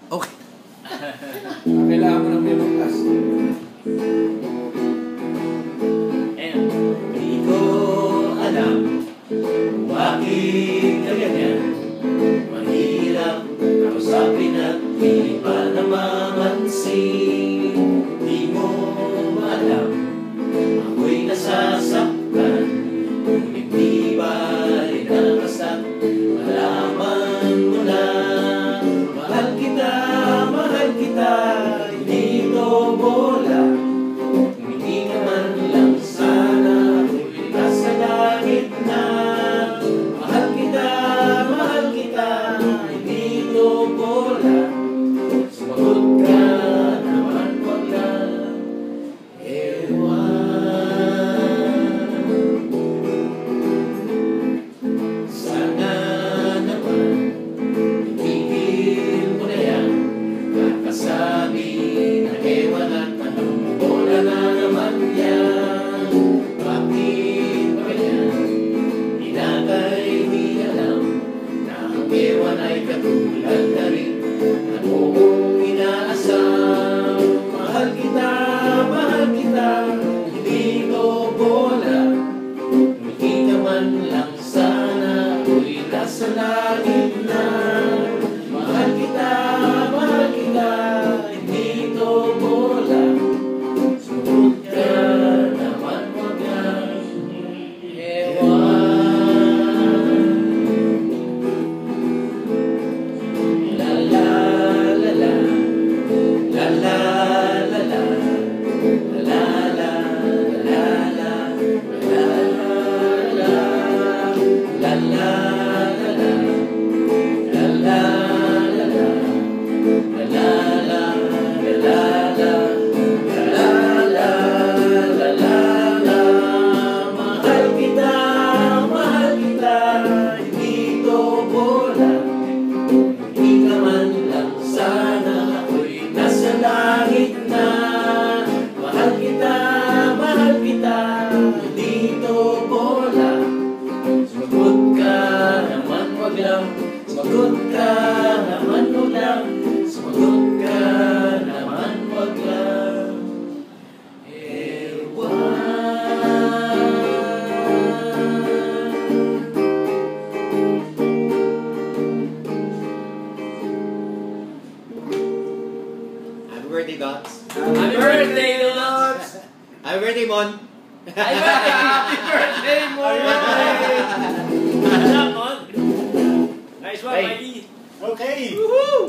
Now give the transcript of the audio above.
Okay. Kailangan mo na may mag-as. Di ko alam bakit ganyan. Mahirap kausapin at di pa namamansin. Di mo alam ako'y nasasaktan. Ngunit di balik na basta't malaman mo na. Mahal kita, hindi ito bola. Hindi ka man lang sana ako'y nasa langit na. Mahal kita, hindi ito bola. Sumagot ka naman, wag lang ewan. Sana naman itigil mo na yan. Kakasabi na ewan at anong bola na naman yan. Bakit ba yan? Inakay di alam na ang ewan ay katulad na rin na buong inaasam. Mahal kita, hindi ito bola. Hindi ka man lang sana ako'y nasa langit na. Mahal kita, hindi ito bola. Sumunod ka naman, wag lang ewan. La la la la, la la la la, la la la la, la la la la, la la la la. Mahal kita, hindi ito bola. Hindi ka man lang sana ako'y nasa langit na. Mahal kita, hindi ito bola. Sumagot ka naman, wag lang. Sumagot ka naman, wag lang. Sumagot ka naman, wag lang ewan. Happy birthday, Dots. Happy birthday, Dots! Happy birthday, Mon. Happy birthday, Mon! Nice one, Mikey. Okay. Woohoo!